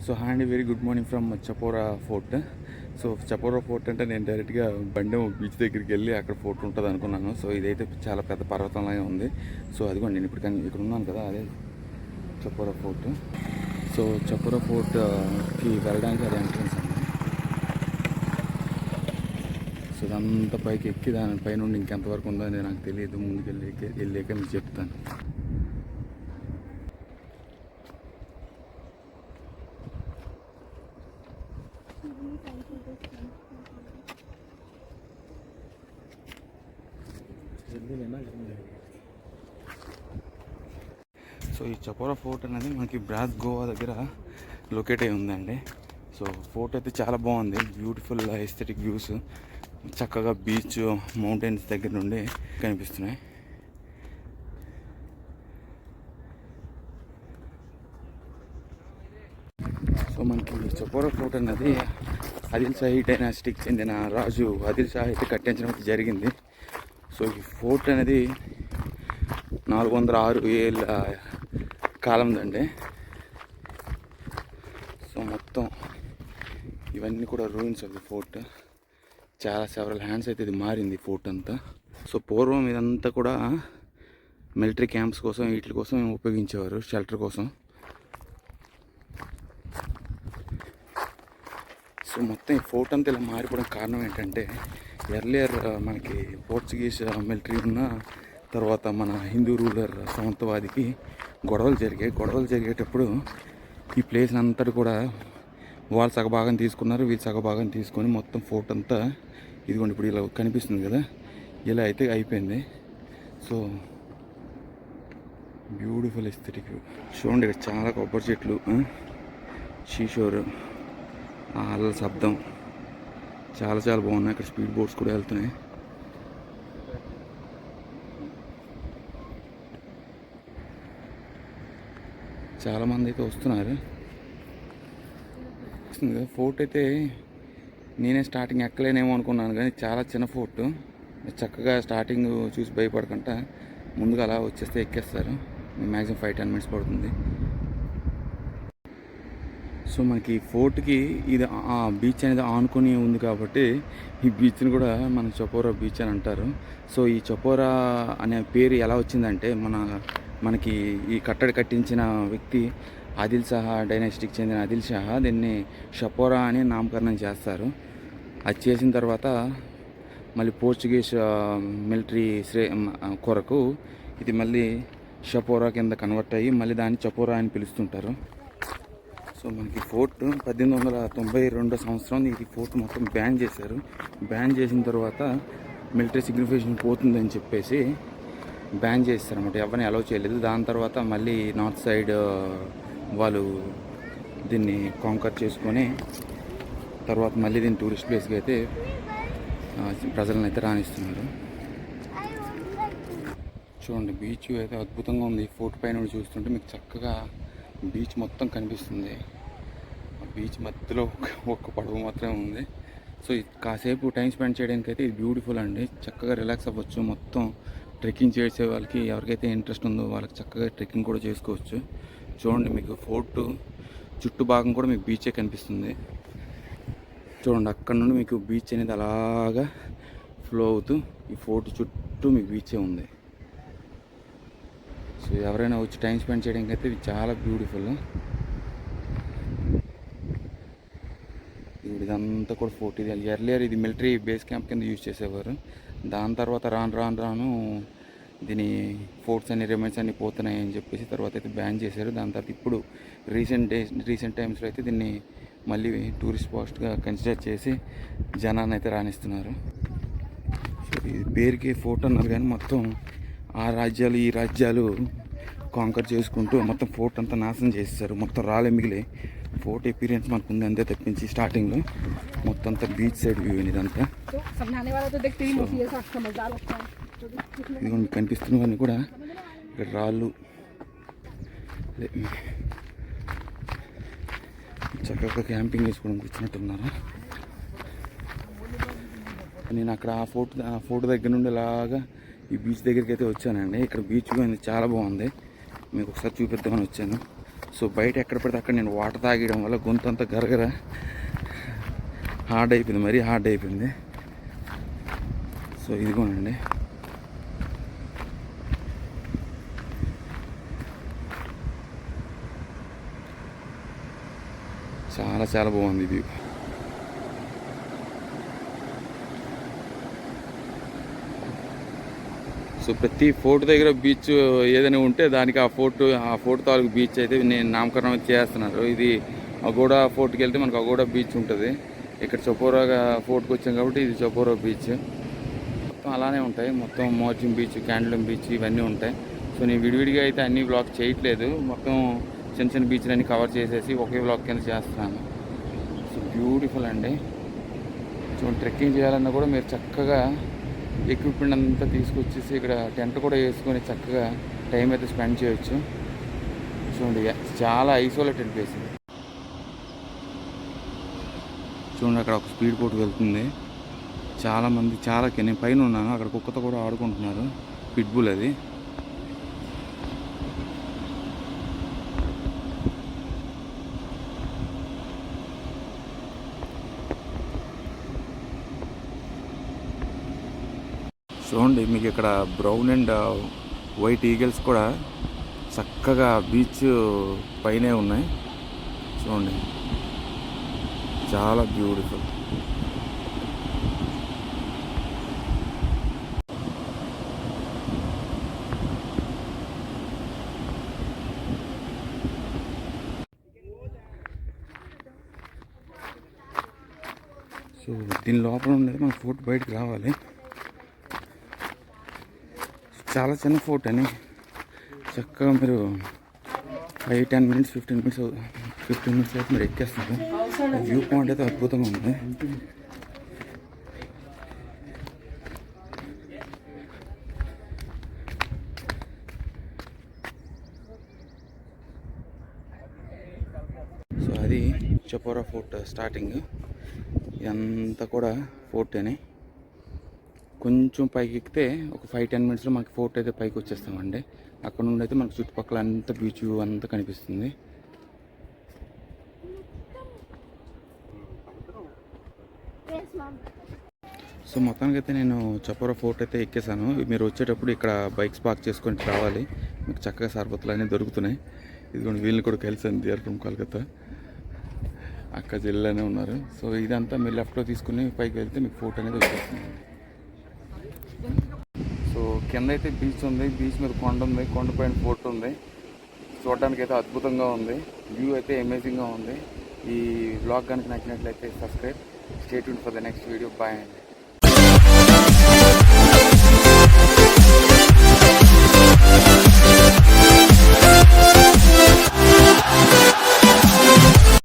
So hi అండి, very good morning from Chapora fort. So Chapora fort అంటే నేను డైరెక్ట్గా బండెం బీచ్ దగ్గరికి వెళ్ళి అక్కడ ఫోర్ట్ ఉంటుంది అనుకున్నాను. సో ఇదైతే చాలా పెద్ద పర్వతంలాగా ఉంది. సో అదిగోండి, నేను ఇప్పుడు ఇక్కడ ఉన్నాను కదా, అదే చపోరా ఫోర్ట్. సో చపోరా ఫోర్ట్కి వెళ్ళడానికి అది ఎంట్రన్స్ అండి. సో ఇదంతా పైకి ఎక్కి దాని పైనుండి ఇంకెంతవరకు ఉందో అనేది నాకు తెలియదు. ముందుకు వెళ్ళాక మీకు చెప్తాను. సో ఈ చపోరా ఫోర్ట్ అనేది మనకి బ్రాస్ గోవా దగ్గర లొకేట్ అయి ఉందండి. సో ఫోర్ట్ అయితే చాలా బాగుంది, బ్యూటిఫుల్ ఎస్థెటిక్ వ్యూస్, చక్కగా బీచ్ మౌంటైన్స్ దగ్గర నుండి కనిపిస్తున్నాయి. సో మనకి చపోరా ఫోర్ట్ అనేది ఆదిల్ షాహీ డైనాసిటీకి చెందిన రాజు ఆదిల్ షా అయితే కట్టించడం జరిగింది. సో ఈ ఫోర్ట్ అనేది 406 ఏళ్ళ కాలందండి. సో మొత్తం ఇవన్నీ కూడా రూయిన్స్ ఆఫ్ ది ఫోర్ట్. చాలా సెవరల్ హ్యాండ్స్ అయితే ఇది మారింది ఫోర్ట్ అంతా. సో పూర్వం ఇదంతా కూడా మిలిటరీ క్యాంప్స్ కోసం వీటి కోసం ఉపయోగించేవారు, షెల్టర్ కోసం. సో మొత్తం ఈ ఫోర్ట్ అంతా ఇలా మారిపోవడం కారణం ఏంటంటే, ఎర్లియర్ మనకి పోర్చుగీస్ మిలిటరీ ఉన్న తర్వాత మన హిందూ రూలర్ సమంతవాదికి గొడవలు జరిగేటప్పుడు ఈ ప్లేస్ అంతటి కూడా వాళ్ళు సగభాగం తీసుకున్నారు, వీళ్ళు సగభాగం తీసుకొని మొత్తం ఫోర్ట్ అంతా ఇదిగోండి ఇప్పుడు ఇలా కనిపిస్తుంది కదా, ఇలా అయితే అయిపోయింది. సో బ్యూటిఫుల్ ఎస్థెటిక్ చూడండి, ఇక్కడ చాలా కొబ్బరి చెట్లు, షీషోర్, అల్ల శబ్దం చాలా బాగున్నాయి. ఇక్కడ స్పీడ్ బోట్స్ కూడా వెళ్తున్నాయి. చాలామంది అయితే వస్తున్నారు. ఫోర్ట్ అయితే నేనే స్టార్టింగ్ ఎక్కలేనేమో అనుకున్నాను, కానీ చాలా చిన్న ఫోర్ట్. చక్కగా స్టార్టింగ్ చూసి భయపడకుండా ముందుగా అలా వచ్చేస్తే ఎక్కేస్తారు. మ్యాక్సిమం 5-10 మినిట్స్ పడుతుంది. సో మనకి ఫోర్ట్కి ఇది ఆ బీచ్ అనేది ఆనుకొని ఉంది కాబట్టి ఈ బీచ్ని కూడా మన చపోరా బీచ్ అని అంటారు. సో ఈ చపోరా అనే పేరు ఎలా వచ్చిందంటే, మనకి ఈ కట్టడి కట్టించిన వ్యక్తి ఆదిల్ షా డైనాసిటీకి చెందిన ఆదిల్ షా దీన్ని చపోరా అని నామకరణం చేస్తారు. అది చేసిన తర్వాత మళ్ళీ పోర్చుగీస్ మిలిటరీ కొరకు ఇది మళ్ళీ చపోరా కింద కన్వర్ట్ అయ్యి మళ్ళీ దాన్ని చపోరా అని పిలుస్తుంటారు. సో మనకి ఫోర్ట్ 1892 సంవత్సరం ఇది ఫోర్ట్ మొత్తం బ్యాన్ చేశారు. బ్యాన్ చేసిన తర్వాత మిలిటరీ సిగ్నిఫికేషన్ పోతుందని చెప్పేసి బ్యాన్ చేస్తారు అన్నమాట, ఎవరిని అలౌ చేయలేదు. దాని తర్వాత మళ్ళీ నార్త్ సైడ్ వాళ్ళు దీన్ని కాంకర్ చేసుకొని తర్వాత మళ్ళీ దీన్ని టూరిస్ట్ ప్లేస్కి అయితే ప్రజలను అయితే రాణిస్తున్నారు. చూడండి, బీచ్ అయితే అద్భుతంగా ఉంది. ఫోర్ట్ పైన చూస్తుంటే మీకు చక్కగా బీచ్ మొత్తం కనిపిస్తుంది. బీచ్ మధ్యలో ఒక్క పడవ మాత్రమే ఉంది. సో కాసేపు టైం స్పెండ్ చేయడానికి అయితే ఇది బ్యూటిఫుల్ అండి. చక్కగా రిలాక్స్ అవ్వచ్చు. మొత్తం ట్రెక్కింగ్ చేసే వాళ్ళకి ఎవరికైతే ఇంట్రెస్ట్ ఉందో వాళ్ళకి చక్కగా ట్రెక్కింగ్ కూడా చేసుకోవచ్చు. చూడండి, మీకు ఫోర్ట్ చుట్టూ భాగం కూడా మీకు బీచే కనిపిస్తుంది. చూడండి, అక్కడ నుండి మీకు బీచ్ అనేది అలాగా ఫ్లో అవుతూ ఈ ఫోర్ట్ చుట్టూ మీకు బీచే ఉంది. సో ఎవరైనా వచ్చి టైం స్పెండ్ చేయడానికి అయితే ఇది చాలా బ్యూటిఫుల్. ఇదంతా కూడా ఫోర్ట్. ఇది ఎర్లియర్ ఇది మిలిటరీ బేస్ క్యాంప్ కింద యూజ్ చేసేవారు. దాని తర్వాత రాను దీని ఫోర్ట్స్ అన్ని రిమైన్స్ అన్ని పోతున్నాయి అని చెప్పేసి తర్వాత అయితే బ్యాన్ చేశారు. దాని తర్వాత ఇప్పుడు రీసెంట్ టైమ్స్లో అయితే దీన్ని మళ్ళీ టూరిస్ట్ స్పాట్గా కన్సిడర్ చేసి జనాన్ని అయితే రాణిస్తున్నారు. సో ఇది పేరుకి ఫోర్ట్ అన్నారు, కానీ మొత్తం ఆ రాజ్యాలు ఈ రాజ్యాలు కాంకర్ చేసుకుంటూ మొత్తం ఫోర్ట్ అంతా నాశనం చేసేసారు. మొత్తం రాలే మిగిలే. ఫోర్ట్ ఎక్స్పీరియన్స్ మనకు ఉంది అంతే తప్పించి స్టార్టింగ్లో మొత్తం అంతా బీచ్ సైడ్ వ్యూ ఇదంతా. ఇది మీకు కనిపిస్తున్నవన్నీ కూడా ఇక్కడ రాళ్ళు చక్కగా క్యాంపింగ్ వేసుకోవడానికి వచ్చినట్టున్నారు. నేను అక్కడ ఆ ఫోర్ట్ దగ్గర నుండి ఇలాగా ఈ బీచ్ దగ్గరికి అయితే వచ్చానండి. ఇక్కడ బీచ్ చాలా బాగుంది, మీకు ఒకసారి చూపిద్దామని వచ్చాను. సో బయట ఎక్కడ పడితే అక్కడ నేను వాటర్ తాగడం వల్ల గొంతు అంతా గరగర హార్డ్ అయిపోయింది, మరీ హార్డ్ అయిపోయింది. సో ఇదిగోనండి, చాలా చాలా బాగుంది ఇది. సో ప్రతి ఫోర్ట్ దగ్గర బీచ్ ఏదైనా ఉంటే దానికి ఆ ఫోర్ట్ తాలూకు బీచ్ అయితే నేను నామకరణం చేస్తున్నారు. ఇది అగోడా ఫోర్ట్కి వెళ్తే మనకు అగోడా బీచ్ ఉంటుంది. ఇక్కడ చపోరా ఫోర్ట్కి వచ్చాం కాబట్టి ఇది చపోరా బీచ్. మొత్తం అలానే ఉంటాయి, మొత్తం మోర్జింగ్ బీచ్, క్యాండిలం బీచ్ ఇవన్నీ ఉంటాయి. సో నేను విడివిడిగా అయితే అన్ని బ్లాగ్ చేయట్లేదు, మొత్తం చిన్న చిన్న బీచ్లన్నీ కవర్ చేసేసి ఒకే బ్లాగ్ కింద చేస్తున్నాను. సో బ్యూటిఫుల్ అండి. సో ట్రెక్కింగ్ చేయాలన్నా కూడా మీరు చక్కగా ఎక్విప్మెంట్ అంతా తీసుకొచ్చేసి ఇక్కడ టెంట్ కూడా వేసుకొని చక్కగా టైం అయితే స్పెండ్ చేయొచ్చు. చూడండి, చాలా ఐసోలేటెడ్ ప్లేస్. చూడండి, అక్కడ ఒక స్పీడ్ బోట్ వెళ్తుంది. చాలామంది నేను పైన ఉన్నాను, అక్కడ కుక్కతో కూడా ఆడుకుంటున్నారు. పిట్బుల్ అది. చూడండి, మీకు ఇక్కడ బ్రౌన్ అండ్ వైట్ ఈగల్స్ కూడా చక్కగా బీచ్ పైనే ఉన్నాయి. చూడండి, చాలా బ్యూటిఫుల్. సో దీని లోపల ఉండేది మన ఫోర్ట్ బయటకు రావాలి. చాలా చిన్న ఫోర్ట్ అని చక్కగా మీరు 5-10 మినిట్స్ 15 మినిట్స్ అయితే మీరు ఎక్కేస్తారు. వ్యూ పాయింట్ అయితే అద్భుతంగా ఉంది. సో అది చపోరా ఫోర్ట్ స్టార్టింగ్. ఇదంతా కూడా ఫోర్ట్ అని. కొంచెం పైకి ఎక్కితే ఒక 5-10 మినిట్స్లో మనకి ఫోర్ట్ అయితే పైకి వచ్చేస్తామండి. అక్కడ నుండి అయితే మనకు చుట్టుపక్కల అంతా బీచ్ వ్యూ అంతా కనిపిస్తుంది. సో మొత్తానికైతే నేను చపోరా ఫోర్ట్ అయితే ఎక్కేసాను. మీరు వచ్చేటప్పుడు ఇక్కడ బైక్స్ పార్క్ చేసుకొని రావాలి, మీకు చక్కగా సర్బత్తులు అన్నీ దొరుకుతున్నాయి. ఇదిగోండి, వీళ్ళని కూడా కలిసాను, దియర్ ఫ్రమ్ కలకత్తా. అక్క చెల్లెనే ఉన్నారు. సో ఇదంతా మీరు లెఫ్ట్లో తీసుకుని పైకి వెళ్తే మీకు ఫోర్ట్ అనేది వచ్చేస్తుంది. సో కింద అయితే బీచ్ ఉంది, బీచ్ మీద కొండ ఉంది, కొండపైన ఫోర్ట్ ఉంది. చూడడానికి అయితే అద్భుతంగా ఉంది, వ్యూ అయితే అమేజింగ్గా ఉంది. ఈ బ్లాగ్ కనుక నచ్చినట్లయితే subscribe, stay tuned for the next video. Bye అండి.